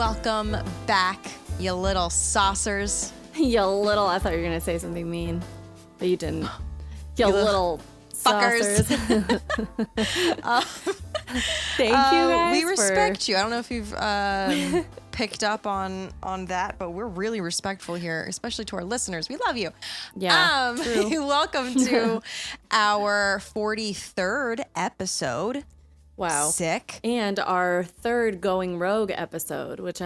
Welcome back, you little saucers. I thought you were going to say something mean, but you didn't. You little fuckers. Thank you guys. We respect you. I don't know if you've picked up on that, but we're really respectful here, especially to our listeners. We love you. Yeah, true. Welcome to our 43rd episode. Wow. Sick. And our third Going Rogue episode, which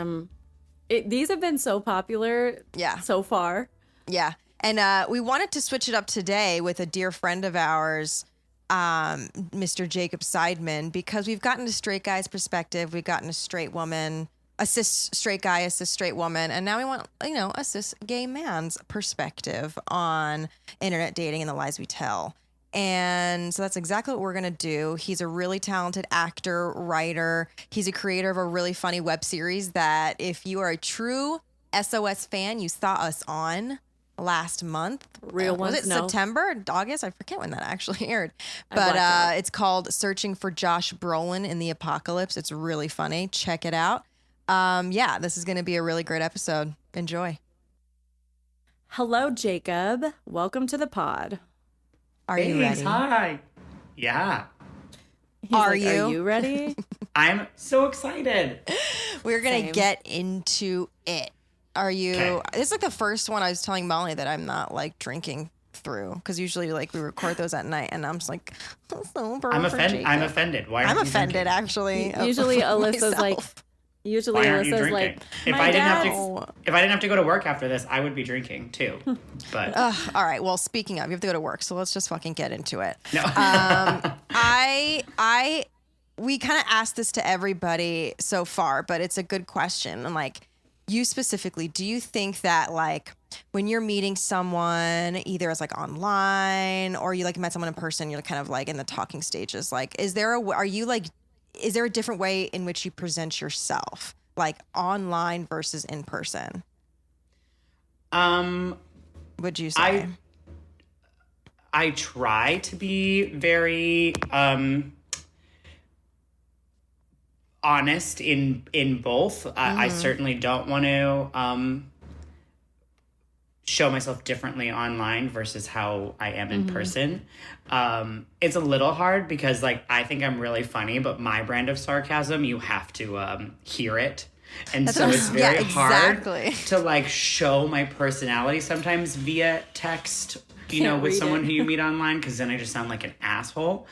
these have been so popular so far. Yeah. And we wanted to switch it up today with a dear friend of ours, Mr. Jacob Seidman, because we've gotten a straight guy's perspective. We've gotten a straight woman, a cis straight guy, a cis straight woman. And now we want, a cis gay man's perspective on internet dating and the lies we tell. And so that's exactly what we're going to do. He's a really talented actor, writer. He's a creator of a really funny web series that if you are a true SOS fan, you saw us on last month. Real ones? Was it No. September? August? I forget when that actually aired. But it's called Searching for Josh Brolin in the Apocalypse. It's really funny. Check it out. This is going to be a really great episode. Enjoy. Hello, Jacob. Welcome to the pod. Are you ready? Hi. Yeah. Are Are you? you ready? I'm so excited. We're going to Same. get into it. Are you? Okay. This is like the first one I was telling Molly that I'm not like drinking through, because usually like we record those at night and I'm just like sober. I'm for Jacob. I'm offended. Why? I'm aren't you offended drinking? actually. Usually of Alyssa's like, myself. Why aren't you drinking? like, if my I didn't dad's- have to go to work after this, I would be drinking too. But All right. Well, speaking of, you have to go to work, so let's just fucking get into it. no. We kind of asked this to everybody so far, but it's a good question. And like you specifically, do you think that like when you're meeting someone, either as like online or you like met someone in person, you're kind of like in the talking stages, like is there a different way in which you present yourself, like online versus in person? Would you say? I try to be very honest in both. I certainly don't want to show myself differently online versus how I am in person. It's a little hard because like I think I'm really funny, but my brand of sarcasm, you have to hear it. And so it's very hard to like show my personality sometimes via text, with someone who you meet online, because then I just sound like an asshole.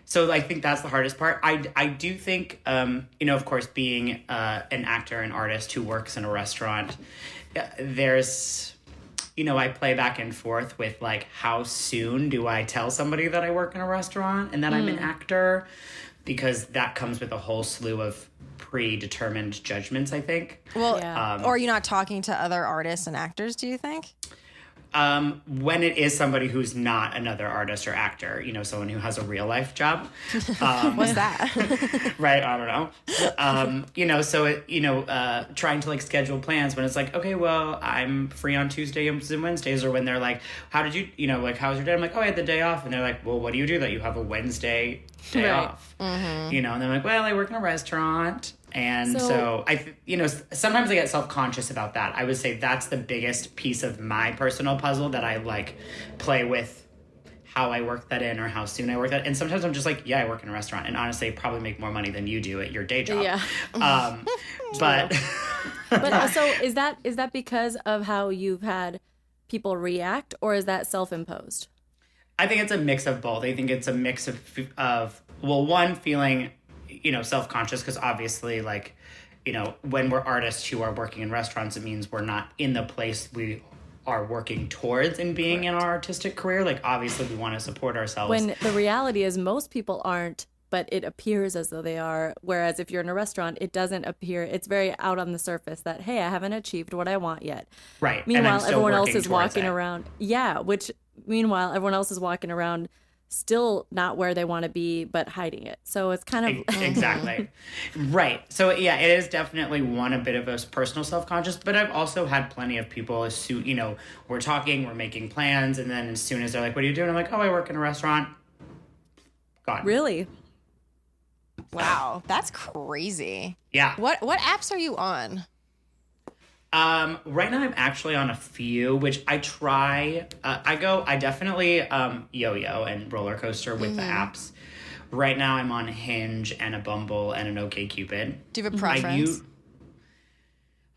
So I think that's the hardest part. I do think, of course, being an actor and artist who works in a restaurant, there's, I play back and forth with like, how soon do I tell somebody that I work in a restaurant and that I'm an actor? Because that comes with a whole slew of predetermined judgments, I think. Well, Yeah. or are you not talking to other artists and actors, do you think? When it is somebody who's not another artist or actor, someone who has a real life job. What's that? Right. I don't know. So trying to like schedule plans when it's like, okay, well, I'm free on Tuesdays and Wednesdays, or when they're like, how did you, how was your day? I'm like, oh, I had the day off. And they're like, well, what do you do that you have a Wednesday day off? And they're like, well, I work in a restaurant. And so sometimes I get self-conscious about that. I would say that's the biggest piece of my personal puzzle that I like play with, how I work that in or how soon I work that. And sometimes I'm just like, yeah, I work in a restaurant, and honestly, I probably make more money than you do at your day job. Yeah. But So is that because of how you've had people react, or is that self-imposed? I think it's a mix of both. I think it's a mix of one, feeling self-conscious, because obviously like when we're artists who are working in restaurants, it means we're not in the place we are working towards in being in our artistic career. Like obviously we want to support ourselves, When the reality is most people aren't, but it appears as though they are. Whereas if you're in a restaurant, it doesn't appear. It's very out on the surface that, hey, I haven't achieved what I want yet. right? And I'm Meanwhile, still everyone else working is towards walking it. around. Yeah, meanwhile, everyone else is walking around still not where they want to be, but hiding it. So it's kind of Exactly. Right. So yeah, it is definitely a bit of a personal self-conscious, but I've also had plenty of people as soon, we're talking, we're making plans, and then as soon as they're like, what are you doing? I'm like, oh, I work in a restaurant. Gone. Really? Wow, that's crazy. Yeah. What apps are you on? Right now I'm actually on a few, which I try. I definitely yo-yo and roller coaster with the apps. Right now I'm on Hinge and a Bumble and an OkCupid. Do you have a preference?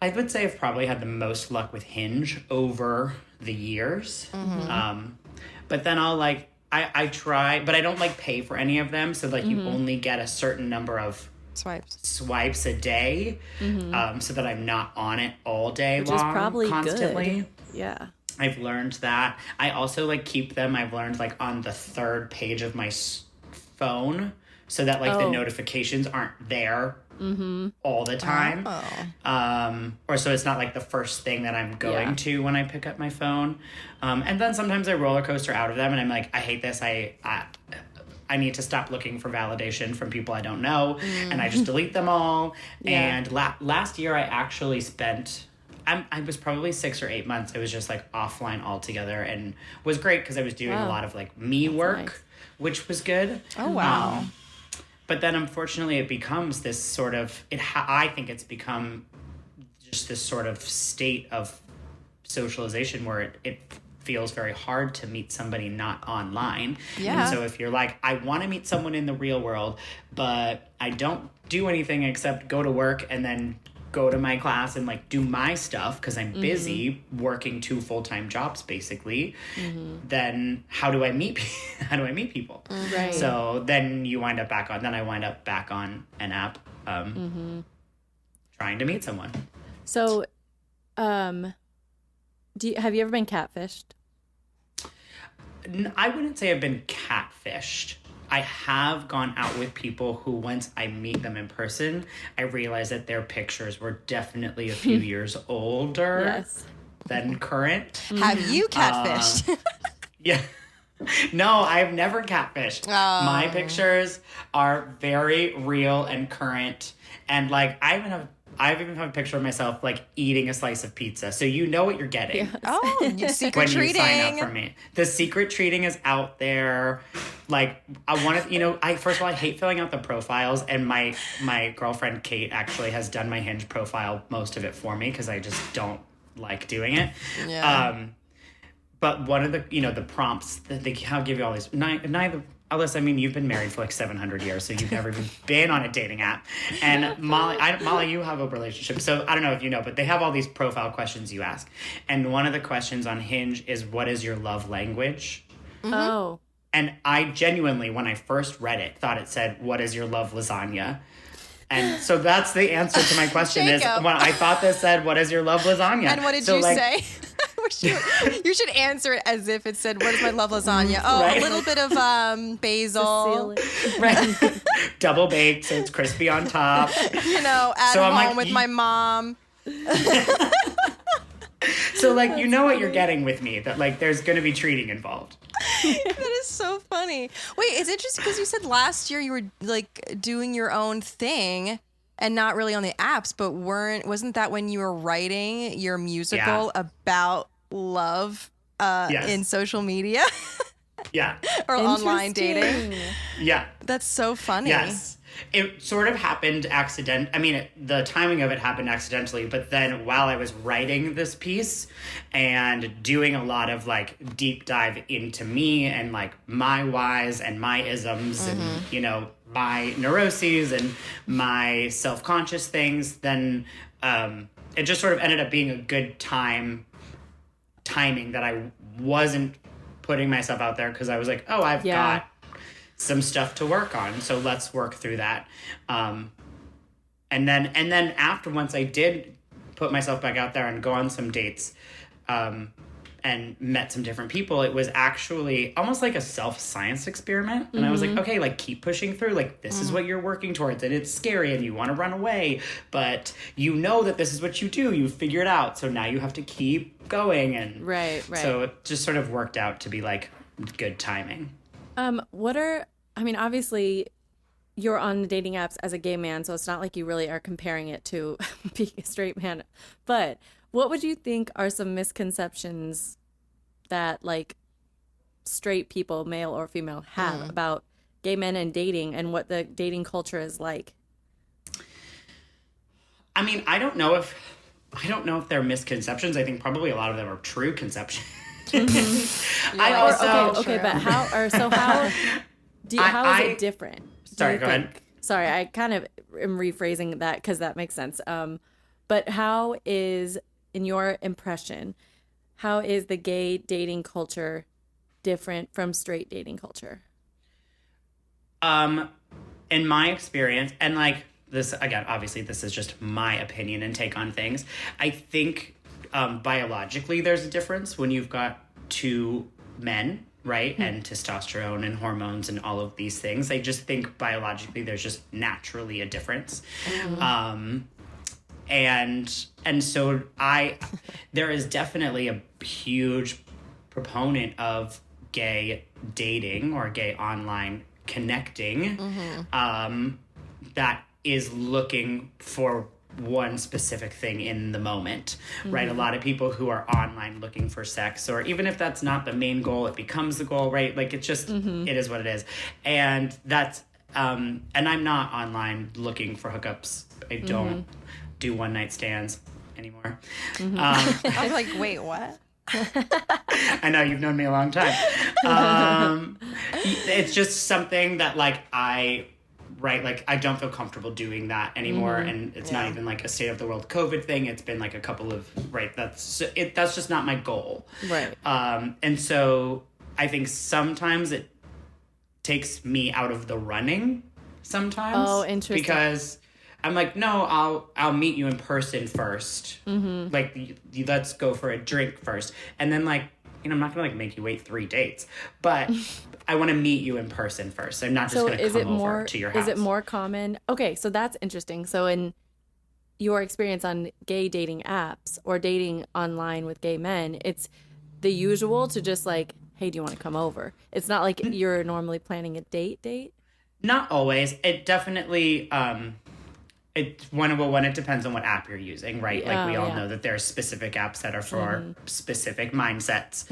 I would say I've probably had the most luck with Hinge over the years. But then I'll like, I try, but I don't like pay for any of them. So like you only get a certain number of swipes a day, so that I'm not on it all day Which long, is probably constantly. good. Yeah. I've learned that. I also like keep them. I've learned like on the third page of my phone, so that like the notifications aren't there all the time. Or so it's not like the first thing that I'm going to when I pick up my phone. And then sometimes I roller coaster out of them, and I'm like, I hate this. I need to stop looking for validation from people I don't know, and I just delete them all. And last year I actually spent, I was probably 6 or 8 months. I was just like offline altogether, and was great because I was doing a lot of like me work, which was good. Oh, wow. But then unfortunately it becomes this sort of, I think it's become just this sort of state of socialization where it feels very hard to meet somebody not online. Yeah. And so if you're like, I want to meet someone in the real world, but I don't do anything except go to work and then go to my class and like do my stuff because I'm busy working 2 full-time jobs basically, then how do I meet people? Right. So then I wind up back on an app trying to meet someone. So have you ever been catfished? I wouldn't say I've been catfished. I have gone out with people who, once I meet them in person, I realize that their pictures were definitely a few years older than current. Have you catfished? Yeah. No, I've never catfished. My pictures are very real and current. And like, I even have a picture of myself like eating a slice of pizza. So you know what you're getting. Yes. Oh, secret When treating. you sign up for me. The secret treating is out there. Like, I want to, first of all, I hate filling out the profiles, and my girlfriend Kate actually has done my Hinge profile, most of it for me, because I just don't like doing it. Yeah. But one of the, the prompts that they give you all these, neither, Alyssa, I mean, you've been married for like 700 years, so you've never even been on a dating app. And Molly, you have a relationship, so I don't know if you know, but they have all these profile questions you ask. And one of the questions on Hinge is, what is your love language? Oh. And I genuinely, when I first read it, thought it said, what is your love lasagna? And so that's the answer to my question is, when I thought this said, what is your love lasagna? And what did you say? You should answer it as if it said, what is my love lasagna? Oh, Right. A little bit of basil. Right. Double baked, so it's crispy on top. At So I'm home like, with my mom. So like, you know what you're getting with me, that like there's going to be treating involved. That is so funny. Wait, it's interesting because you said last year you were like doing your own thing and not really on the apps, but wasn't that when you were writing your musical about love in social media? Yeah. Or online dating? Yeah. That's so funny. Yes. It sort of happened the timing of it happened accidentally, but then while I was writing this piece and doing a lot of like deep dive into me and like my whys and my isms and, my neuroses and my self-conscious things, then it just sort of ended up being a good timing that I wasn't putting myself out there because I was like, oh, I've got some stuff to work on, so let's work through that. And then after, once I did put myself back out there and go on some dates and met some different people, it was actually almost like a self-science experiment. And I was like, okay, like keep pushing through, like this is what you're working towards, and it's scary and you want to run away, but you know that this is what you do, you figure it out, so now you have to keep going. And right. So it just sort of worked out to be like good timing. Obviously you're on the dating apps as a gay man, so it's not like you really are comparing it to being a straight man. But what would you think are some misconceptions that like straight people, male or female, have about gay men and dating and what the dating culture is like? I mean, I don't know if they're misconceptions. I think probably a lot of them are true conceptions. I also okay, but how is it different? Sorry, go ahead. Sorry, I kind of am rephrasing that because that makes sense. But how is, in your impression, how is the gay dating culture different from straight dating culture? In my experience, and like this, again, obviously this is just my opinion and take on things. I think biologically there's a difference when you've got two men, right? And testosterone and hormones and all of these things. I just think biologically there's just naturally a difference. And so there is definitely a huge proponent of gay dating or gay online connecting that is looking for one specific thing in the moment, right? A lot of people who are online looking for sex, or even if that's not the main goal, it becomes the goal, right? Like it's just, it is what it is. And that's, and I'm not online looking for hookups. I don't do one night stands anymore. I was like, wait, what? I know, you've known me a long time. It's just something that like like I don't feel comfortable doing that anymore. And it's not even like a state of the world COVID thing. It's been like a couple of, that's just not my goal. Right. And so I think sometimes it takes me out of the running sometimes. Oh, interesting. Because I'm like, no, I'll meet you in person first. Like, let's go for a drink first. And then like, I'm not gonna like make you wait 3 dates, but I want to meet you in person first. I'm not just gonna come over to your house. Is it more common? Okay, so that's interesting. So in your experience on gay dating apps or dating online with gay men, it's the usual to just like, hey, do you want to come over? It's not like you're normally planning a date. Not always. It definitely when it depends on what app you're using, right? Like we all know that there are specific apps that are for specific mindsets.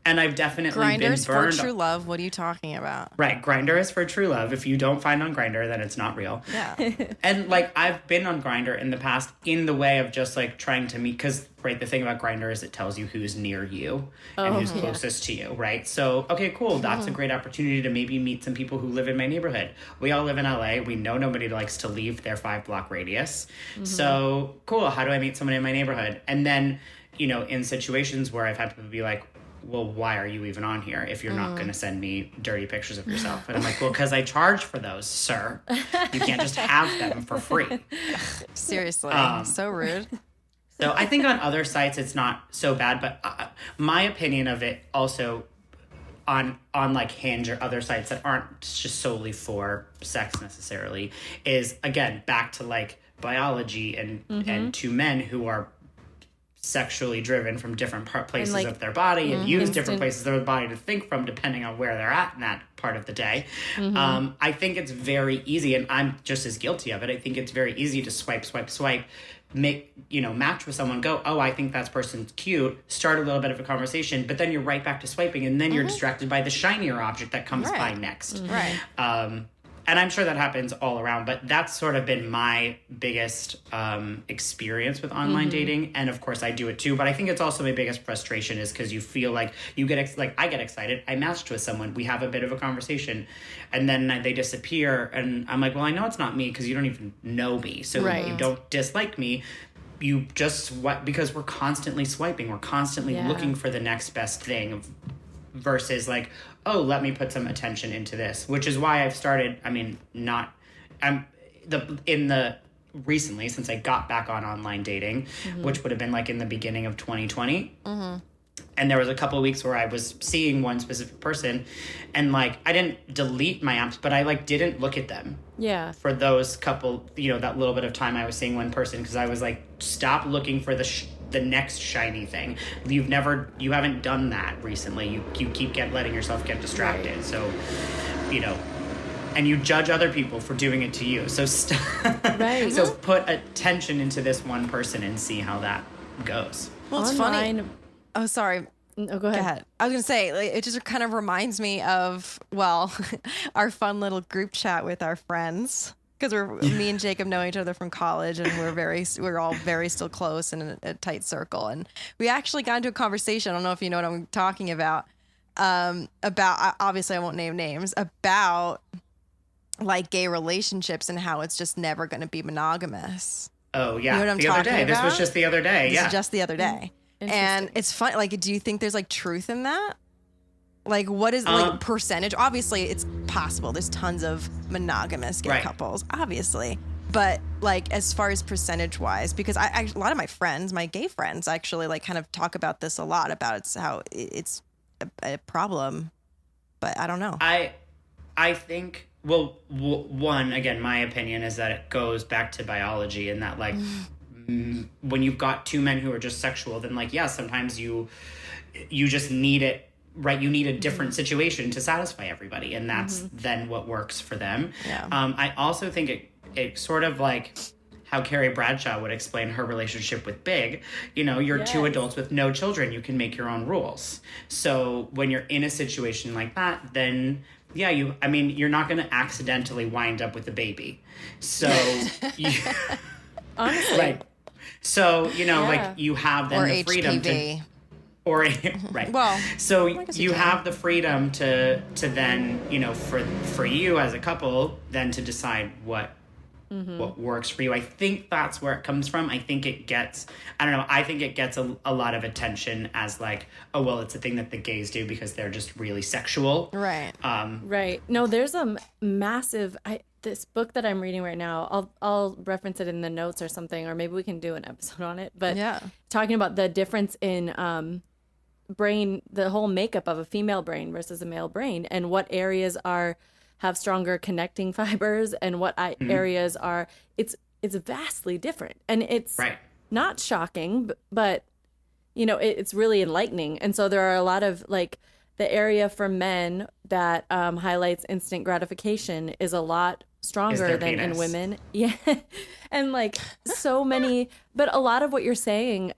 And I've definitely Grindr's been burned. for true love. What are you talking about? Right. Grindr is for true love. If you don't find on Grindr, then it's not real. Yeah. And like I've been on Grindr in the past in the way of just like trying to meet, because right, the thing about Grindr is it tells you who's near you and who's closest to you, right? So, okay, cool. That's a great opportunity to maybe meet some people who live in my neighborhood. We all live in LA. We know nobody likes to leave their 5-block radius. So, cool. How do I meet someone in my neighborhood? And then, in situations where I've had to be like, well, why are you even on here if you're not going to send me dirty pictures of yourself? And I'm like, well, because I charge for those, sir. You can't just have them for free. Seriously. So rude. So I think on other sites it's not so bad, but my opinion of it also on like Hinge or other sites that aren't just solely for sex necessarily is, again, back to like biology and two men who are sexually driven from different places of their body and use different places of their body to think from depending on where they're at in that part of the day. I think it's very easy, and I'm just as guilty of it. I think it's very easy to swipe, match with someone, go, oh, I think that person's cute, start a little bit of a conversation, but then you're right back to swiping, and then you're distracted by the shinier object that comes by next. Right. And I'm sure that happens all around, but that's sort of been my biggest experience with online dating. And of course I do it too, but I think it's also my biggest frustration is because you feel like you get, I get excited. I matched with someone. We have a bit of a conversation and then they disappear. And I'm like, well, I know it's not me because you don't even know me. So you don't dislike me. You just swipe because we're constantly swiping. We're constantly looking for the neast best thing versus like, oh, let me put some attention into this, which is why I've started, recently, since I got back on online dating, which would have been like in the beginning of 2020. And there was a couple of weeks where I was seeing one specific person and like, I didn't delete my apps, but I like didn't look at them. Yeah. For those couple, that little bit of time I was seeing one person, because I was like, stop looking for the next shiny thing. You haven't done that recently. You keep letting yourself get distracted. Right. So, and you judge other people for doing it to you. So right. So put attention into this one person and see how that goes. Well, it's funny. Oh, sorry. No, go Go ahead. ahead. I was gonna say, like, it just kind of reminds me of, well, our fun little group chat with our friends, because me and Jacob know each other from college, and we're all very still close and in a tight circle. And we actually got into a conversation. I don't know if you know what I'm talking about. Obviously I won't name names, about like gay relationships and how it's just never going to be monogamous. Oh yeah, You know what I'm the other talking day. about? This was just the other day. This Yeah. is just the other day. And it's fun. Like, do you think there's like truth in that? Like, what is like percentage? Obviously, it's possible. There's tons of monogamous gay couples, obviously. But like, as far as percentage wise, because I a lot of my friends, my gay friends, actually like kind of talk about this a lot, about how it's a problem. But I don't know. I think, well, one, again, my opinion is that it goes back to biology, and that like when you've got two men who are just sexual, then like, yeah, sometimes you just need it, right? You need a different situation to satisfy everybody, and that's then what works for them. Yeah. I also think it sort of like how Carrie Bradshaw would explain her relationship with Big. You know, you're two adults with no children. You can make your own rules. So when you're in a situation like that, then yeah, you're not going to accidentally wind up with a baby. So, honestly, right. So, like you have then the freedom HPV. to, or right. Well, so you have the freedom to then, for you as a couple, then to decide what works for you. I think that's where it comes from. I think it gets, I think it gets a lot of attention as like, oh, well, it's a thing that the gays do because they're just really sexual. Right. Right. No, there's a massive, this book that I'm reading right now, I'll reference it in the notes or something, or maybe we can do an episode on it. But talking about the difference in brain, the whole makeup of a female brain versus a male brain, and what areas have stronger connecting fibers, and what areas are, it's vastly different. And it's not shocking, but it's really enlightening. And so there are a lot of like, the area for men that highlights instant gratification is a lot stronger than in women. Yeah. And like so many, but a lot of what you're saying,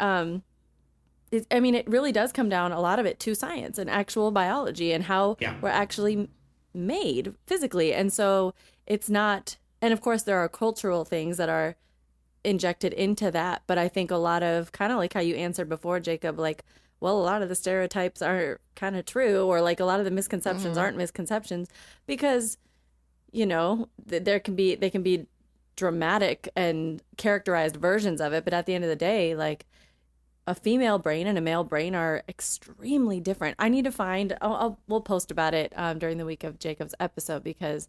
it really does come down, a lot of it, to science and actual biology and how we're actually made physically. And so it's not, and of course there are cultural things that are injected into that, but I think a lot of, kind of like how you answered before, Jacob, like, well, a lot of the stereotypes are kind of true, or like a lot of the misconceptions aren't misconceptions, because they can be dramatic and characterized versions of it, but at the end of the day, like, a female brain and a male brain are extremely different. I need to find, we'll post about it during the week of Jacob's episode, because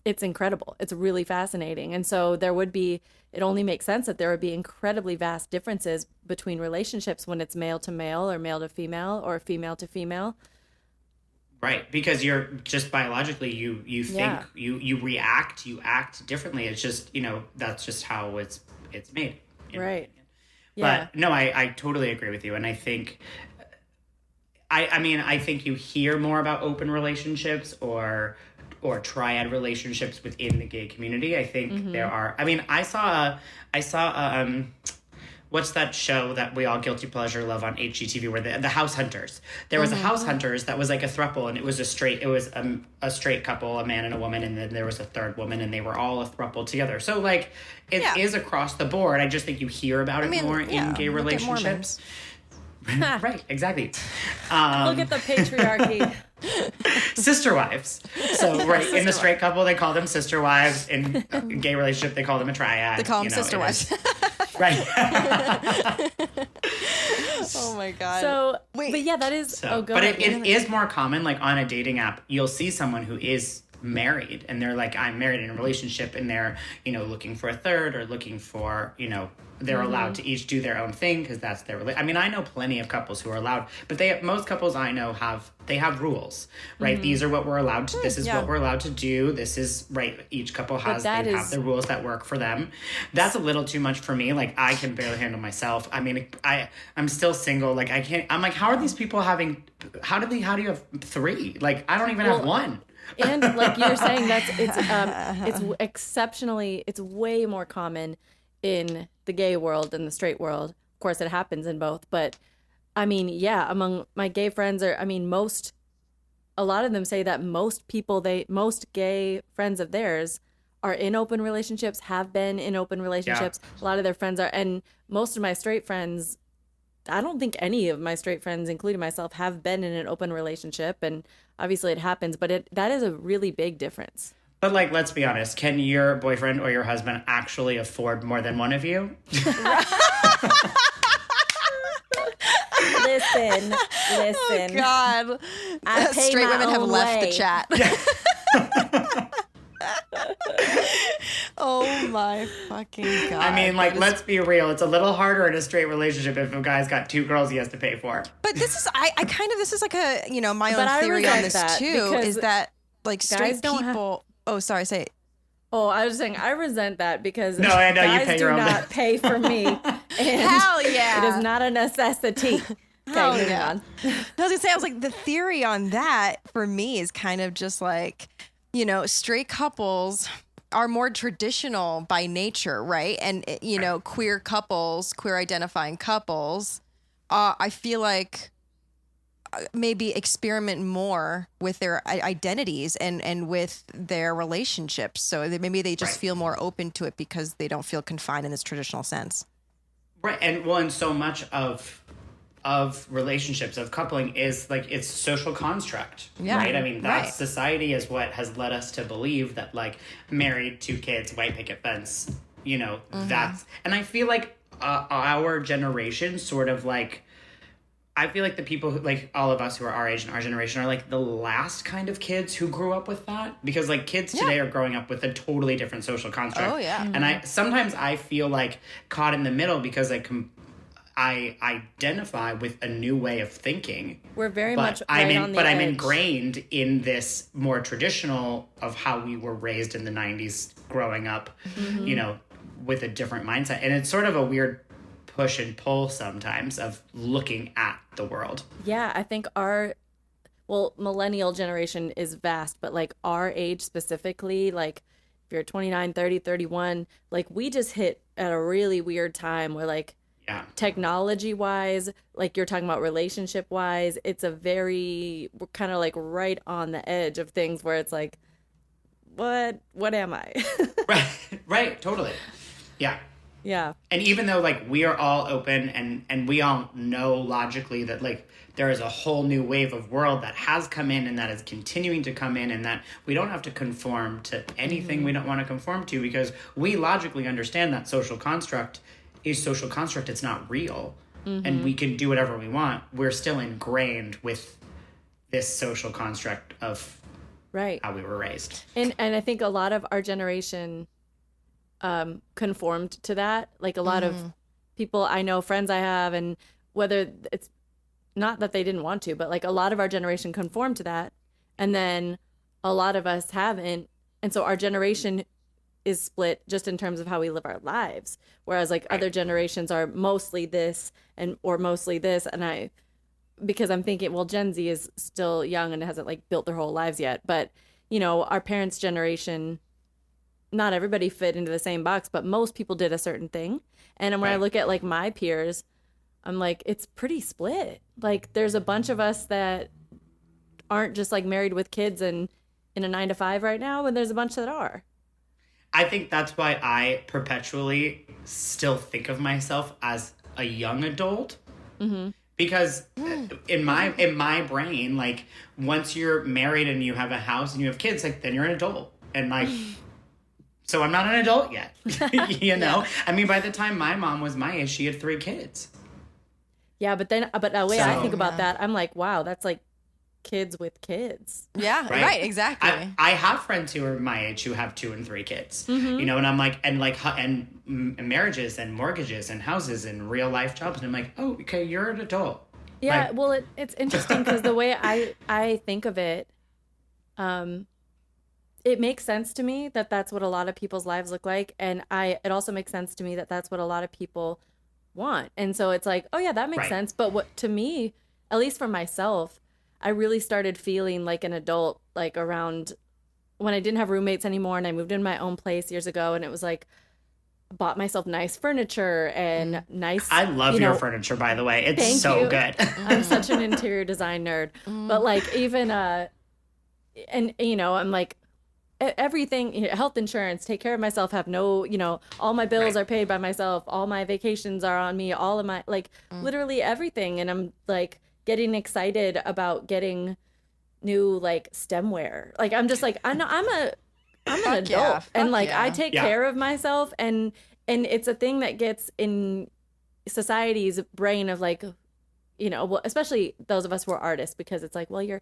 it's incredible. It's really fascinating. And so it only makes sense that there would be incredibly vast differences between relationships when it's male to male or male to female or female to female. Right. Because you're just biologically, you think, you act differently. It's just, that's just how it's made. Right. But no, I totally agree with you. And I think, I think you hear more about open relationships or triad relationships within the gay community. I think there are, I saw what's that show that we all guilty pleasure love on HGTV, where the House Hunters. There was a House Hunters that was like a throuple, and it was a straight couple, a man and a woman, and then there was a third woman, and they were all a throuple together. So like it is across the board. I just think you hear about it more in gay relationships. Right, exactly. Look at the patriarchy. Sister wives. So in the straight couple, they call them sister wives. In a gay relationship, they call them a triad. They call them sister wives. Right. Oh my God. So, wait. But yeah, that is. So, but it is more common, like on a dating app, you'll see someone who is married and they're like, I'm married in a relationship, and they're, looking for a third, or looking for, they're allowed to each do their own thing because that's their I know plenty of couples who are allowed, but most couples I know have rules, right? These are what we're allowed to, this is what we're allowed to do. This is right. Each couple have the rules that work for them. That's a little too much for me. Like, I can barely handle myself. I'm still single. Like, I can't, I'm like, how are these people how do you have three? Like, I don't even have one. And like you're saying, it's exceptionally, it's way more common in the gay world than the straight world. Of course, it happens in both, but I mean, yeah, among my gay friends a lot of them say that most gay friends of theirs are in open relationships, have been in open Yeah. relationships. A lot of their friends are, and most of my straight friends, I don't think any of my straight friends, including myself, have been in an open relationship. And obviously it happens, but that is a really big difference. But like, let's be honest. Can your boyfriend or your husband actually afford more than one of you? Listen. Oh, God. I pay Straight my women have own left way. the chat. Oh my fucking God. I mean, like, That is- let's be real. It's a little harder in a straight relationship if a guy's got 2 girls he has to pay for. But this is, this is like a, my But I own theory on resent this that too, because is that like straight don't have- people, oh, sorry, say it. Oh, I was saying I resent that because No, I know, you guys pay do your own not bills. pay for me. And Hell yeah. it is not a necessity. Okay, Hell moving yeah. on. I was gonna say, I was like, the theory on that for me is kind of just like, straight couples are more traditional by nature, right? And queer couples, queer identifying couples, I feel like maybe experiment more with their identities and with their relationships. So maybe they just Right. feel more open to it because they don't feel confined in this traditional sense. Right. And so much of relationships, of coupling, is like, it's social construct. Yeah. Right. I mean, that's Right. society is what has led us to believe that, like, married, 2 kids, white picket fence, that's, and I feel like our generation sort of like, I feel like the people who, like, all of us who are our age and our generation, are like the last kind of kids who grew up with that, because like kids today are growing up with a totally different social construct. Oh, yeah. And I feel like caught in the middle because I identify with a new way of thinking. We're very much I'm right on the I'm edge. ingrained in this more traditional of how we were raised in the 90s growing up, with a different mindset. And it's sort of a weird push and pull sometimes of looking at the world. Yeah, I think millennial generation is vast, but like our age specifically, like if you're 29, 30, 31, like we just hit at a really weird time where like Yeah. technology wise, like you're talking about relationship wise, we're kind of like right on the edge of things where it's like, what am I? Right, totally. Yeah. Yeah. And even though like we are all open and we all know logically that like there is a whole new wave of world that has come in and that is continuing to come in, and that we don't have to conform to anything we don't want to conform to, because we logically understand that social construct is social construct. It's not real. And we can do whatever we want. We're still ingrained with this social construct of Right. how we were raised. And I think a lot of our generation conformed to that. Like a lot of people I know, friends I have, and whether it's not that they didn't want to, but like a lot of our generation conformed to that. And then a lot of us haven't. And so our generation is split just in terms of how we live our lives. Whereas like other generations are mostly this or mostly this. And because I'm thinking, well, Gen Z is still young and hasn't like built their whole lives yet. But, our parents' generation, not everybody fit into the same box, but most people did a certain thing. And when I look at like my peers, I'm like, it's pretty split. Like there's a bunch of us that aren't just like married with kids and in a 9-to-5 right now, and there's a bunch that are. I think that's why I perpetually still think of myself as a young adult. Because in my brain, like once you're married and you have a house and you have kids, like then you're an adult. And like, so I'm not an adult yet, I mean, by the time my mom was my age, she had 3 kids. Yeah, but the way I So- think about that, I'm like, wow, that's like kids with kids. Yeah, Right. right, exactly. I have friends who are my age who have 2 and 3 kids, and I'm like, and marriages and mortgages and houses and real life jobs. And I'm like, oh, okay, you're an adult. Yeah, Like- well, it's interesting because the way I think of it, it makes sense to me that that's what a lot of people's lives look like, and it also makes sense to me that that's what a lot of people want. And so it's like, oh yeah, that makes Right. sense. But what to me, at least for myself, I really started feeling like an adult like around when I didn't have roommates anymore and I moved in my own place years ago, and it was like bought myself nice furniture and nice. I love your furniture, by the way. It's Thank so you. good. I'm such an interior design nerd, but like even and I'm like everything, health insurance, take care of myself, have no, all my bills Right. are paid by myself, all my vacations are on me, all of my like literally everything, and I'm like getting excited about getting new like stemware. Like I'm just like I'm an adult yeah, and fuck like I yeah. take Yeah. care of myself, and it's a thing that gets in society's brain of like, well, especially those of us who are artists, because it's like, well, you're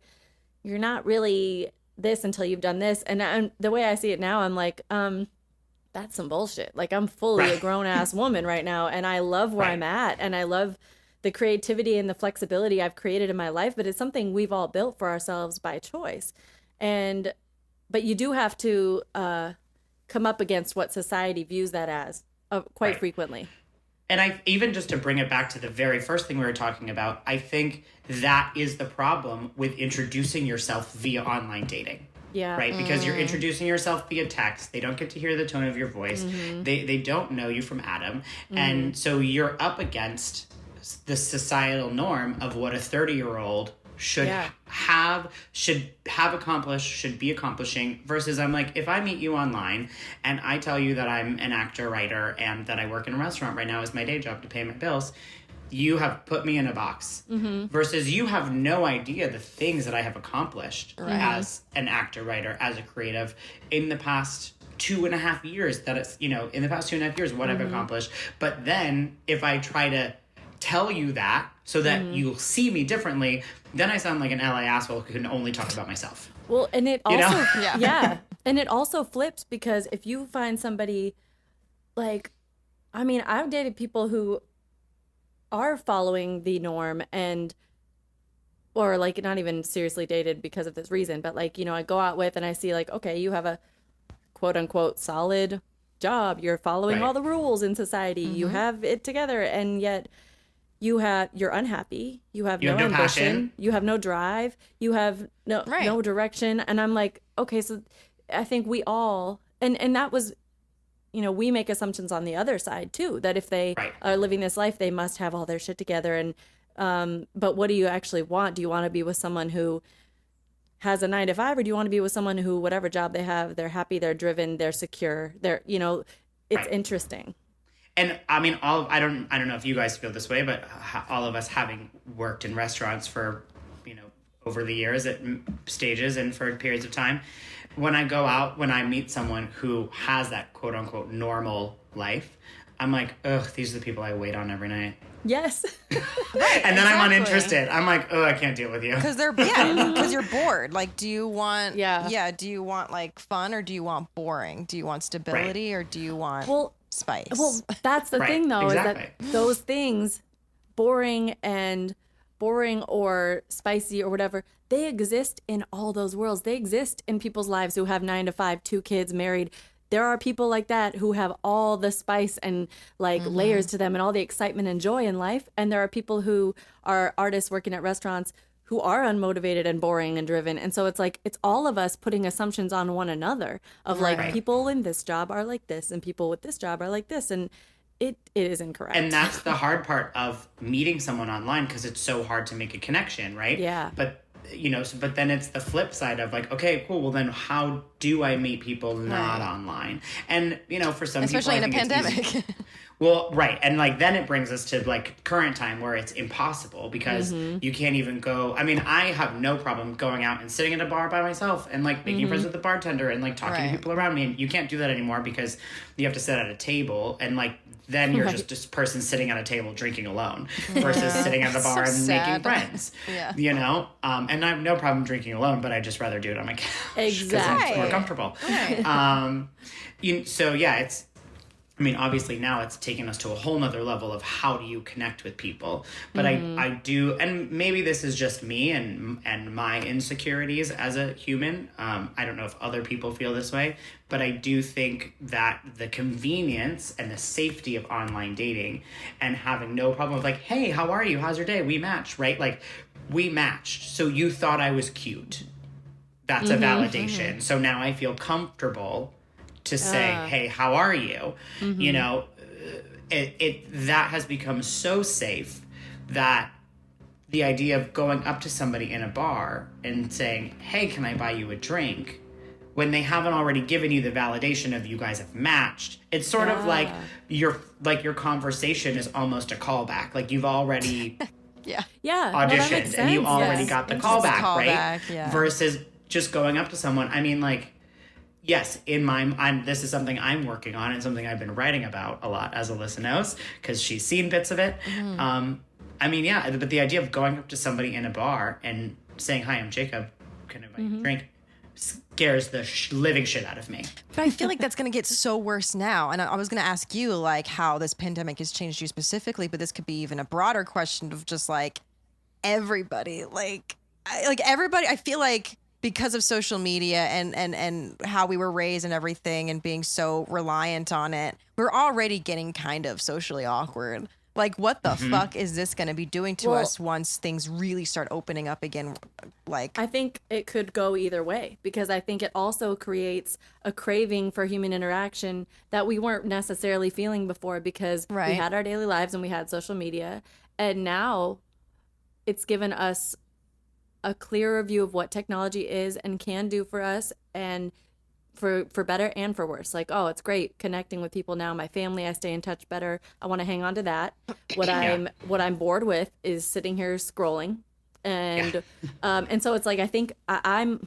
not really this until you've done this. And the way I see it now, I'm like, that's some bullshit. Like I'm fully a grown ass woman right now, and I love where I'm at, and I love the creativity and the flexibility I've created in my life, but it's something we've all built for ourselves by choice. But you do have to come up against what society views that as quite frequently. And I even just to bring it back to the very first thing we were talking about, I think that is the problem with introducing yourself via online dating. Yeah. Right? Because you're introducing yourself via text. They don't get to hear the tone of your voice. They don't know you from Adam. And so you're up against the societal norm of what a 30-year-old should have accomplished, should be accomplishing, versus I'm like, if I meet you online and I tell you that I'm an actor, writer, and that I work in a restaurant right now as my day job to pay my bills, you have put me in a box. Versus you have no idea the things that I have accomplished as an actor, writer, as a creative in the past 2.5 years, that it's, in the past 2.5 years, what I've accomplished. But then if I try to tell you that so that you'll see me differently, then I sound like an LA asshole who can only talk about myself. Well, and it also, Yeah. and it also flips, because if you find somebody like, I mean, I've dated people who are following the norm or like not even seriously dated because of this reason, but like, I go out with and I see like, okay, you have a quote unquote solid job. You're following all the rules in society. You have it together, and yet you're unhappy. You have no ambition. Passion. You have no drive. You have no direction. And I'm like, okay, so I think we all, and that was, we make assumptions on the other side too, that if they are living this life, they must have all their shit together. And, but what do you actually want? Do you want to be with someone who has a 9 to 5, or do you want to be with someone who, whatever job they have, they're happy, they're driven, they're secure, it's interesting. And I mean, I don't know if you guys feel this way, but all of us having worked in restaurants for, over the years at stages and for periods of time, when I go out, when I meet someone who has that quote unquote normal life, I'm like, ugh, these are the people I wait on every night. Yes. And then I'm uninterested. I'm like, oh, I can't deal with you. Because because you're bored. Like, do you want, do you want like fun, or do you want boring? Do you want stability, or do you want spice? Well, that's the thing though, exactly. is that those things, boring or spicy or whatever, they exist in all those worlds. They exist in people's lives who have 9 to 5, 2 kids, married. There are people like that who have all the spice and like layers to them and all the excitement and joy in life. And there are people who are artists working at restaurants who are unmotivated and boring and driven. And so it's like, it's all of us putting assumptions on one another of like, people in this job are like this and people with this job are like this. And it is incorrect. And that's the hard part of meeting someone online, because it's so hard to make a connection, right? Yeah. But but then it's the flip side of like, okay, cool. Well, then how do I meet people not online? And, for some especially people, in a pandemic. Well, right. And like, then it brings us to like current time where it's impossible because you can't even go. I mean, I have no problem going out and sitting at a bar by myself and like making friends with the bartender and like talking to people around me. And you can't do that anymore because you have to sit at a table and like, then you're just this person sitting at a table drinking alone versus sitting at the bar and making friends, and I have no problem drinking alone, but I just rather do it on my couch. Exactly. It's more comfortable. So yeah, it's, I mean, obviously now it's taken us to a whole nother level of how do you connect with people. But I do, and maybe this is just me and my insecurities as a human. I don't know if other people feel this way, but I do think that the convenience and the safety of online dating and having no problem with like, hey, how are you? How's your day? We matched, right? Like we matched. So you thought I was cute. That's a validation. So now I feel comfortable to say, hey, how are you? You know, that has become so safe that the idea of going up to somebody in a bar and saying, hey, can I buy you a drink? When they haven't already given you the validation of you guys have matched, it's sort of like your conversation is almost a callback. Like you've already auditioned and you already got the callback, right? Yeah. Versus just going up to someone. I mean, like, yes, this is something I'm working on and something I've been writing about a lot, as Alyssa knows, because she's seen bits of it. I mean, yeah, but the idea of going up to somebody in a bar and saying, hi, I'm Jacob, can I buy you a drink? Scares the living shit out of me. But I feel like that's going to get so worse now. And I was going to ask you, like, how this pandemic has changed you specifically, but this could be even a broader question of just, like, everybody. Everybody, I feel like because of social media and how we were raised and everything and being so reliant on it, we're already getting kind of socially awkward. Like, what the fuck is this going to be doing to us once things really start opening up again? Like, I think it could go either way, because I think it also creates a craving for human interaction that we weren't necessarily feeling before, because we had our daily lives and we had social media. And now it's given us a clearer view of what technology is and can do for us, and for better and for worse. Like, oh, it's great connecting with people now. My family, I stay in touch better. I want to hang on to that. What I'm bored with is sitting here scrolling, and so it's like, I think I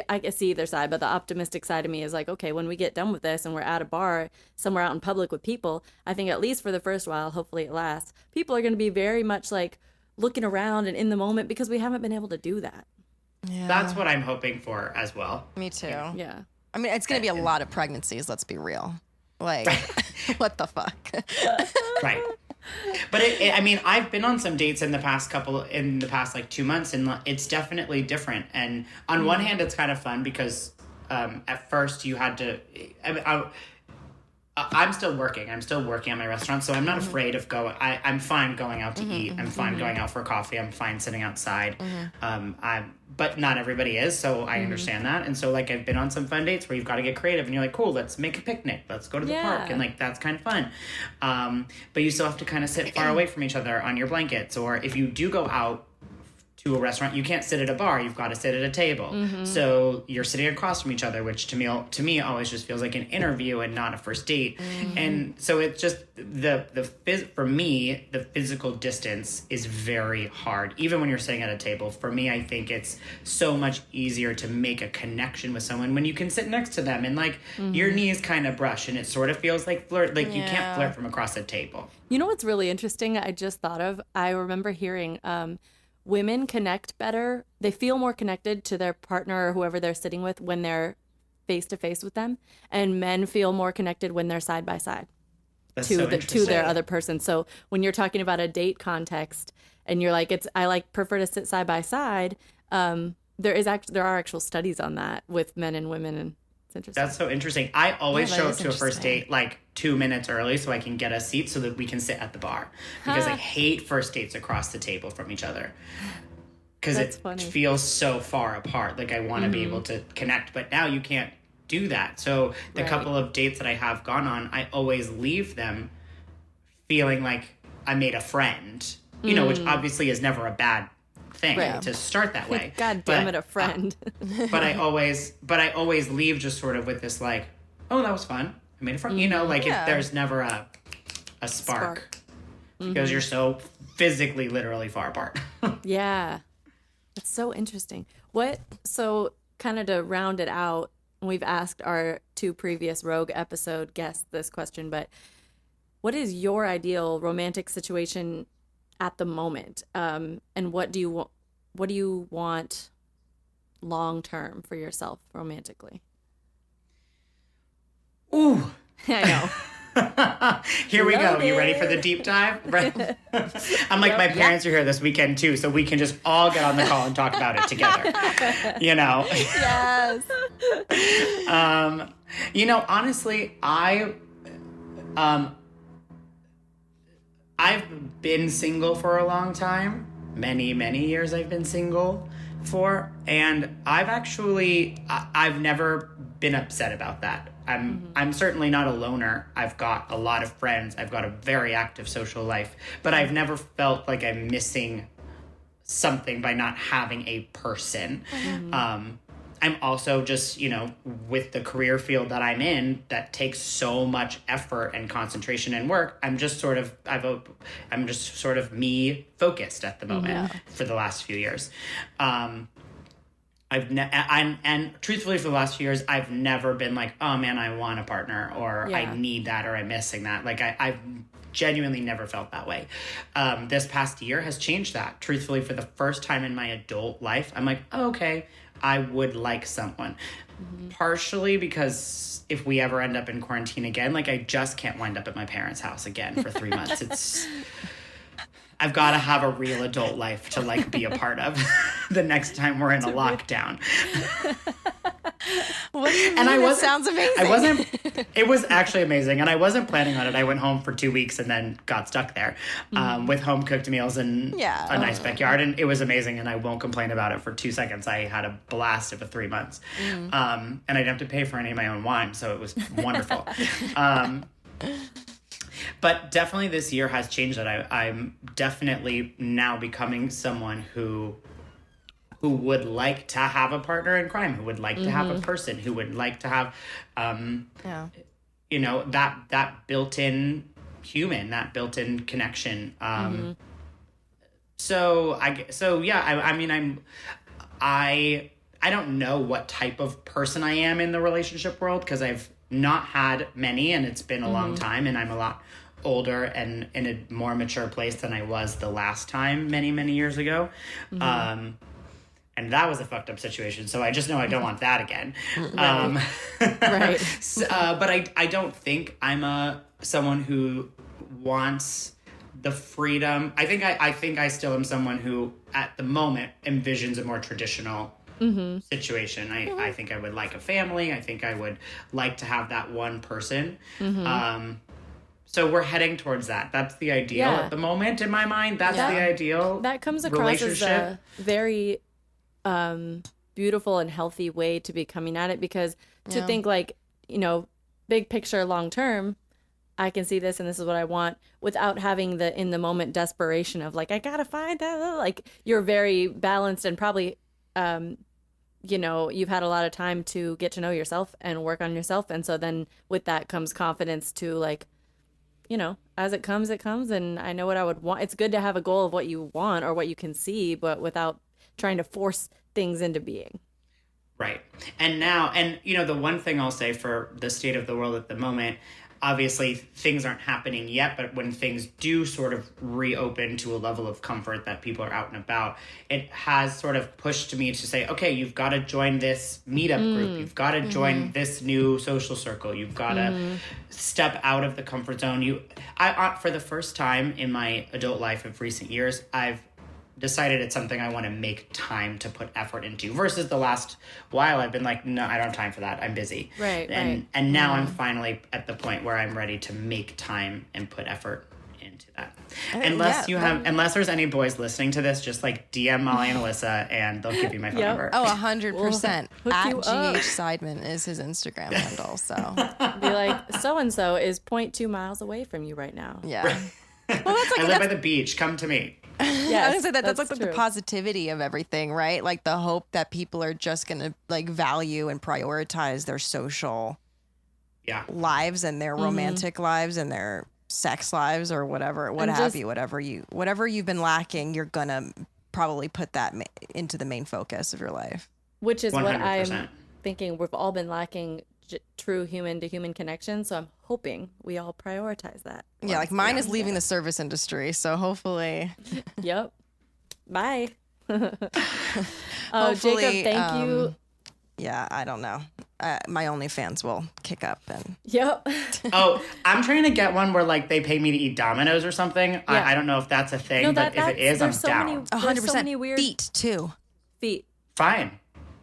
can see either side, but the optimistic side of me is like, okay, when we get done with this and we're at a bar somewhere out in public with people, I think at least for the first while, hopefully it lasts, people are going to be very much like looking around and in the moment, because we haven't been able to do that. Yeah. That's what I'm hoping for as well. Me too. Yeah. I mean, it's going to be a lot of pregnancies, let's be real. Like, what the fuck? Right. But I mean, I've been on some dates in the past like 2 months, and it's definitely different. And on one hand, it's kind of fun because at first you had to, I'm still working. I'm still working at my restaurant, so I'm not afraid of going. I'm fine going out to eat. I'm fine going out for coffee. I'm fine sitting outside. But not everybody is, so I understand that. And so, like, I've been on some fun dates where you've got to get creative, and you're like, cool, let's make a picnic. Let's go to the park, and, like, that's kind of fun. But you still have to kind of sit far away from each other on your blankets. Or if you do go out to a restaurant, you can't sit at a bar. You've got to sit at a table. So you're sitting across from each other, which to me always just feels like an interview and not a first date. And so it's just for me, the physical distance is very hard. Even when you're sitting at a table, for me, I think it's so much easier to make a connection with someone when you can sit next to them and like your knees kind of brush, and it sort of feels like flirt. Like you can't flirt from across a table. You know what's really interesting? I just thought of. I remember hearing. Women connect better. They feel more connected to their partner or whoever they're sitting with when they're face to face with them, and men feel more connected when they're side by side to their other person. So when you're talking about a date context, and you're like, I prefer to sit side by side. There are actual studies on that with men and women, and it's interesting. That's so interesting. I always show up to a first date like 2 minutes early so I can get a seat so that we can sit at the bar, because I hate first dates across the table from each other, because it feels so far apart. Like I want to be able to connect, but now you can't do that. So the couple of dates that I have gone on, I always leave them feeling like I made a friend, you know, which obviously is never a bad thing to start that way. God damn it, a friend. But I always leave just sort of with this like, oh, that was fun. I made a friend. You know, like there's never a spark. Because you're so physically, literally far apart. Yeah. It's so interesting. So kind of to round it out, we've asked our 2 previous Rogue episode guests this question, but what is your ideal romantic situation at the moment? And what do you want long term for yourself romantically? Ooh. I know. Here we go. You ready for the deep dive? I'm like, my parents are here this weekend too, so we can just all get on the call and talk about it together. You know? Yes. You know, honestly, I've been single for a long time. many, many years I've been single for. And I've never been upset about that. I'm certainly not a loner. I've got a lot of friends. I've got a very active social life, but I've never felt like I'm missing something by not having a person. I'm also just, with the career field that I'm in that takes so much effort and concentration and work, I'm just sort of me focused at the moment for the last few years. And truthfully, for the last few years, I've never been like, oh man, I want a partner, or I need that, or I'm missing that. Like I've genuinely never felt that way. This past year has changed that. Truthfully, for the first time in my adult life, I'm like, oh, okay, I would like someone. Partially because if we ever end up in quarantine again, like I just can't wind up at my parents' house again for 3 months. I've got to have a real adult life to like be a part of the next time we're in a lockdown. What do you mean? It sounds amazing. It was actually amazing. And I wasn't planning on it. I went home for 2 weeks and then got stuck there with home cooked meals and a nice backyard. And it was amazing. And I won't complain about it for 2 seconds. I had a blast of 3 months. And I didn't have to pay for any of my own wine. So it was wonderful. But definitely this year has changed that. I'm definitely now becoming someone who would like to have a partner in crime, who would like to have a person, who would like to have, that built-in human, that built-in connection. I don't know what type of person I am in the relationship world because I've not had many and it's been a long time and I'm a lot older and in a more mature place than I was the last time many, many years ago. And that was a fucked up situation. So I just know I don't want that again. Right. But I don't think I'm someone who wants the freedom. I think I still am someone who at the moment envisions a more traditional situation. I think I would like a family. I think I would like to have that one person. So we're heading towards that. That's the ideal at the moment in my mind. That's the ideal. That comes across as a very beautiful and healthy way to be coming at it, because to think like, big picture, long term, I can see this and this is what I want, without having the in the moment desperation of like, I gotta find that. Like, you're very balanced and probably you've had a lot of time to get to know yourself and work on yourself, and so then with that comes confidence to like, as it comes, and I know what I would want. It's good to have a goal of what you want or what you can see, but without trying to force things into being. Right. And the one thing I'll say for the state of the world at the moment, obviously things aren't happening yet, but when things do sort of reopen to a level of comfort that people are out and about, it has sort of pushed me to say, okay, you've got to join this meetup group. You've got to join this new social circle. You've got to step out of the comfort zone. For the first time in my adult life of recent years, I've decided it's something I want to make time to put effort into, versus the last while I've been like, no, I don't have time for that. I'm busy. Right. And now I'm finally at the point where I'm ready to make time and put effort into that. Unless there's any boys listening to this, just like DM Molly and Alyssa and they'll give you my phone number. Oh, 100%. We'll At hook you up. GH Seidman is his Instagram handle. So Be like, so-and-so is 0.2 miles away from you right now. yeah. Well, that's like I live by the beach. Come to me. Yeah, I was gonna say that's like true. the positivity of everything, right? Like the hope that people are just gonna like value and prioritize their social lives and their romantic lives and their sex lives or whatever, whatever you've been lacking, you're gonna probably put that into the main focus of your life. Which is 100%. what I'm thinking. We've all been lacking true human to human connection, so I'm hoping we all prioritize that. Yeah, like mine is leaving the service industry, so hopefully. Yep. Bye. Hopefully, Jacob, thank you. Yeah, I don't know. My OnlyFans will kick up and. Yep. Oh, I'm trying to get one where like they pay me to eat Domino's or something. Yeah. I don't know if that's a thing, but if it is, I'm down. 100%. So many weird feet too. Feet. Fine.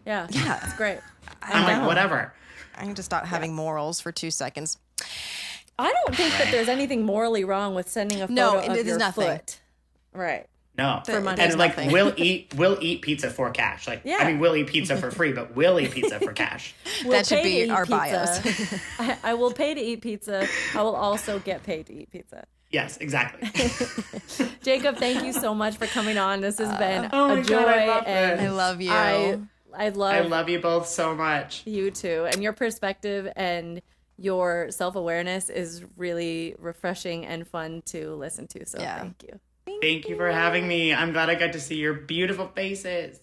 Yeah. Yeah. It's great. I'm like, whatever. I can just stop having morals for 2 seconds. I don't think that there's anything morally wrong with sending a photo of it is your nothing. foot. Right. No. For money And is like nothing. we'll eat pizza for cash. Like Yeah. I mean we'll eat pizza for free, but we'll eat pizza for cash. That should pay to be eat our pizza. bios. I will pay to eat pizza. I will also get paid to eat pizza. Yes, exactly. Jacob, thank you so much for coming on. This has been oh my a joy. God, I love and this. I love you. I love I love you both so much. you too. And your perspective and your self-awareness is really refreshing and fun to listen to. So Yeah. thank you. Thank you for having me. I'm glad I got to see your beautiful faces.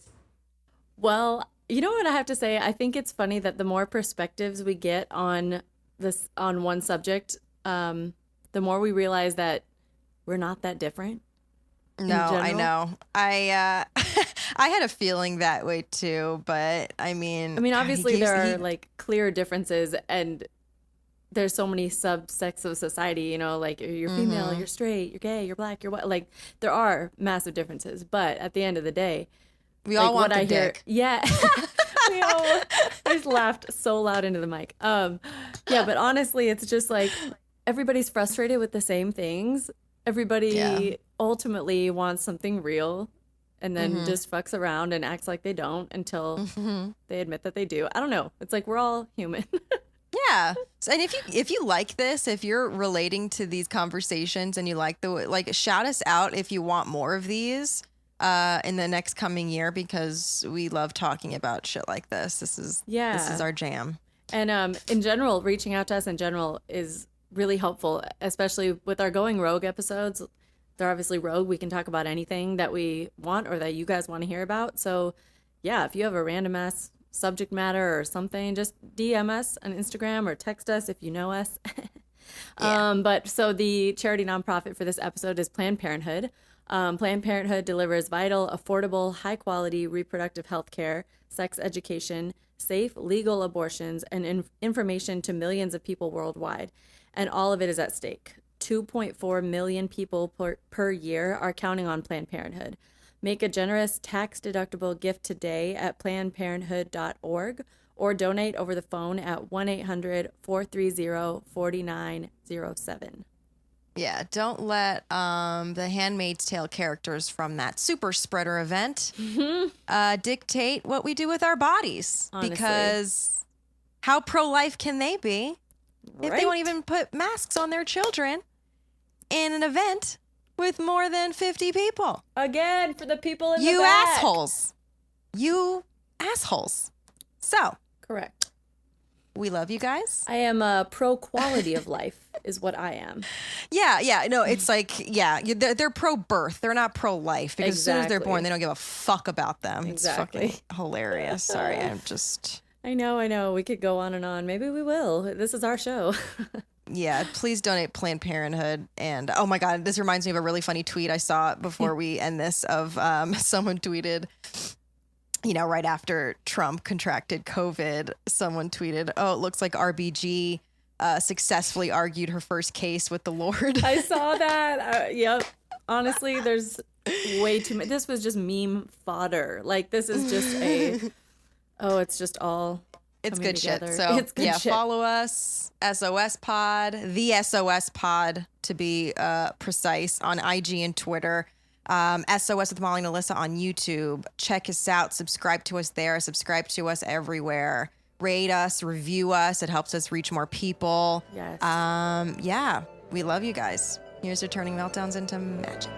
Well, you know what I have to say? I think it's funny that the more perspectives we get on one subject, the more we realize that we're not that different. No, I general? know. I had a feeling that way too, but I mean, God, Obviously there are like clear differences, and there's so many subsects of society, you know, like you're female, you're straight, you're gay, you're black, you're what, like there are massive differences, but at the end of the day, we all want the dick. yeah. I just laughed so loud into the mic. Yeah, but honestly, it's just like everybody's frustrated with the same things. Everybody ultimately wants something real, and then just fucks around and acts like they don't until they admit that they do. I don't know. It's like we're all human. Yeah. So, and if you like this, if you're relating to these conversations and you like shout us out if you want more of these in the next coming year, because we love talking about shit like this. This is our jam. And in general, reaching out to us in general is really helpful, especially with our Going Rogue episodes. They're obviously rogue. We can talk about anything that we want or that you guys want to hear about. So yeah, if you have a random ass subject matter or something, just DM us on Instagram or text us if you know us. But so the charity nonprofit for this episode is Planned Parenthood. Planned Parenthood delivers vital, affordable, high-quality reproductive health care, sex education, safe, legal abortions, and information to millions of people worldwide. And all of it is at stake. 2.4 million people per year are counting on Planned Parenthood. Make a generous tax-deductible gift today at PlannedParenthood.org or donate over the phone at 1-800-430-4907. Yeah, don't let the Handmaid's Tale characters from that super spreader event dictate what we do with our bodies. Honestly. Because how pro-life can they be if they won't even put masks on their children in an event with more than 50 people? Again, for the people in the You back. assholes. You assholes. So, Correct. we love you guys. I am a pro quality of life is what I am. Yeah. No, it's like, they're pro-birth. They're not pro-life. Because as soon as they're Exactly. born, they don't give a fuck about them. Exactly. It's fucking hilarious. Sorry, I'm just... I know. We could go on and on. Maybe we will. This is our show. Yeah, please donate Planned Parenthood. And oh my God, this reminds me of a really funny tweet I saw before we end this of someone tweeted, right after Trump contracted COVID, someone tweeted, "Oh, it looks like RBG successfully argued her first case with the Lord." I saw that. Yep. Honestly, there's way too much. This was just meme fodder. Like, this is just it's just all It's coming good together. shit. So It's good shit. follow us, SOS Pod, the SOS Pod to be precise, on IG and Twitter. SOS with Molly and Alyssa on YouTube. Check us out. Subscribe to us there. Subscribe to us everywhere. Rate us, review us. It helps us reach more people. Yes. Yeah, we love you guys. Here's to turning meltdowns into magic.